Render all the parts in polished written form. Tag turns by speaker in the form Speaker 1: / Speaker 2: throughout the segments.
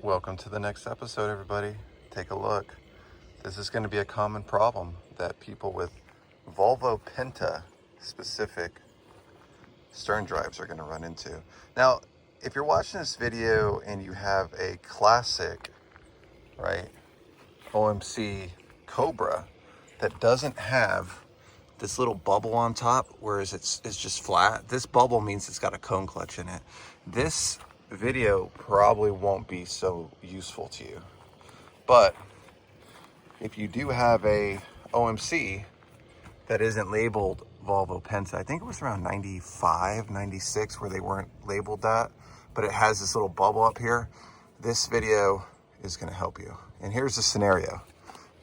Speaker 1: Welcome to the next episode, everybody. Take a look. This is going to be a common problem that people with Volvo Penta specific stern drives are going to run into. Now, if you're watching this video and you have a classic, right, OMC Cobra that doesn't have this little bubble on top, whereas it's just flat, this bubble means it's got a cone clutch in it. This video probably won't be so useful to you. But if you do have a OMC that isn't labeled Volvo Penta, I think it was around 95, 96 where they weren't labeled that, but it has this little bubble up here, this video is going to help you. And here's the scenario.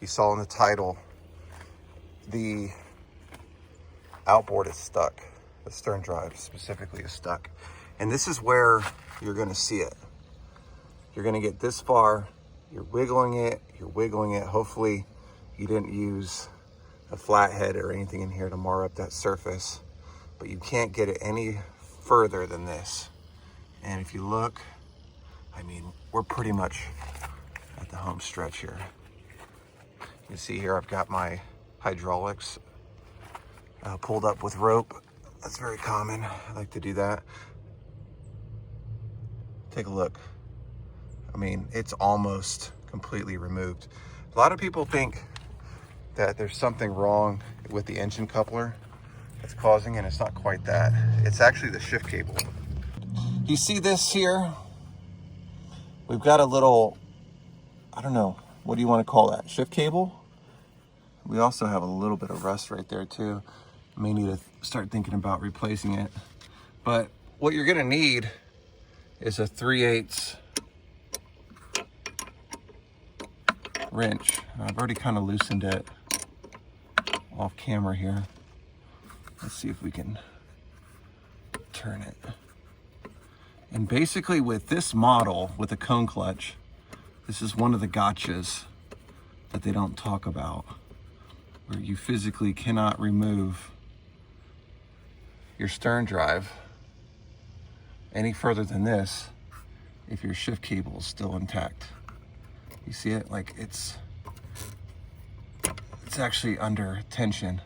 Speaker 1: You saw in the title, the outboard is stuck. The stern drive specifically is stuck. And this is where you're going to see it. You're going to get this far, you're wiggling it. Hopefully you didn't use a flathead or anything in here to mar up that surface, but you can't get it any further than this. And if you look, I mean, we're pretty much at the home stretch here. You see here, I've got my hydraulics pulled up with rope. That's very common. I like to do that. Take a look. I mean, it's almost completely removed. A lot of people think that there's something wrong with the engine coupler that's causing it. It's not quite that. It's actually the shift cable. You see this here? We've got a little, I don't know, what do you want to call that? Shift cable? We also have a little bit of rust right there too. May need to start thinking about replacing it. But what you're gonna need is a 3/8 wrench. I've already kind of loosened it off camera here. Let's see if we can turn it. And basically with this model, with a cone clutch, this is one of the gotchas that they don't talk about, where you physically cannot remove your stern drive any further than this if your shift cable is still intact. You see it? Like it's actually under tension.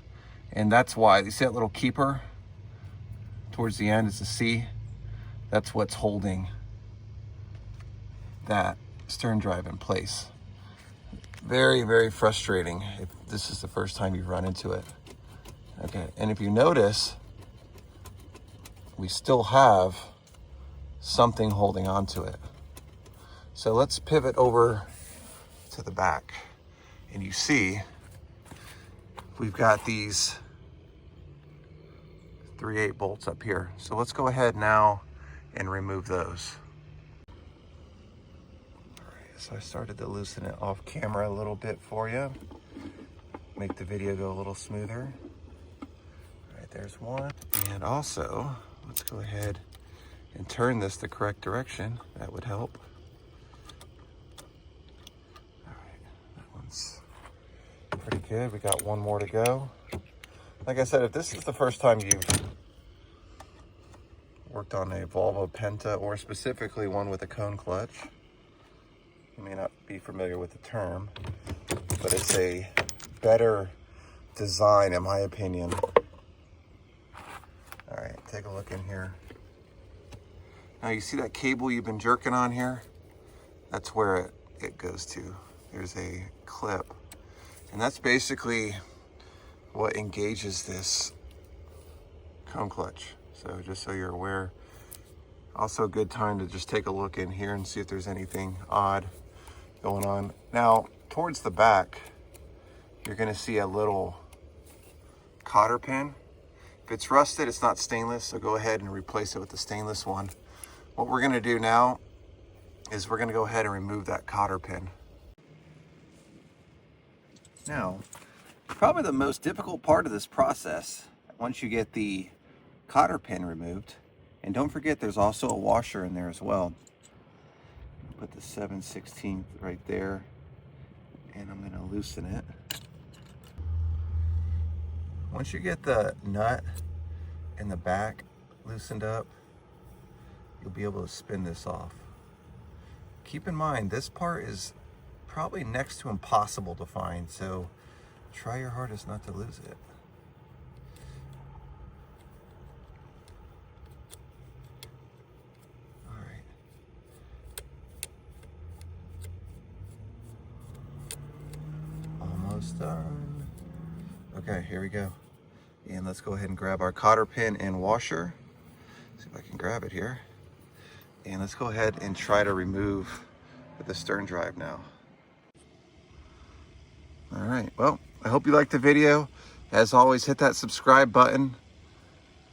Speaker 1: And that's why, you see that little keeper towards the end, it's a C. That's what's holding that stern drive in place. Very, very frustrating if this is the first time you've run into it. Okay, and if you notice, we still have something holding on to it. So let's pivot over to the back. And you see, we've got these 3/8 bolts up here. So let's go ahead now and remove those. All right, so I started to loosen it off camera a little bit for you. Make the video go a little smoother. All right, there's one. And also, let's go ahead and turn this the correct direction. That would help. All right, that one's pretty good. We got one more to go. Like I said, if this is the first time you've worked on a Volvo Penta, or specifically one with a cone clutch, you may not be familiar with the term, but it's a better design in my opinion. All right, take a look in here. Now you see that cable you've been jerking on here? That's where it goes to. There's a clip. And that's basically what engages this cone clutch. So just so you're aware. Also a good time to just take a look in here and see if there's anything odd going on. Now, towards the back, you're gonna see a little cotter pin. If it's rusted, it's not stainless, so go ahead and replace it with the stainless one. What we're gonna do now is we're gonna go ahead and remove that cotter pin. Now, probably the most difficult part of this process, once you get the cotter pin removed, and don't forget there's also a washer in there as well. Put the 7/16 right there, and I'm gonna loosen it. Once you get the nut in the back loosened up, you'll be able to spin this off. keep in mind, this part is probably next to impossible to find, so try your hardest not to lose it. All right. Almost done. Okay, here we go. And let's go ahead and grab our cotter pin and washer. See if I can grab it here. And let's go ahead and try to remove the stern drive now. All right, well, I hope you liked the video. As always, hit that subscribe button.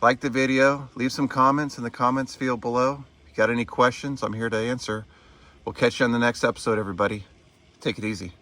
Speaker 1: Like the video, leave some comments in the comments field below. If you got any questions, I'm here to answer. We'll catch you on the next episode, everybody. Take it easy.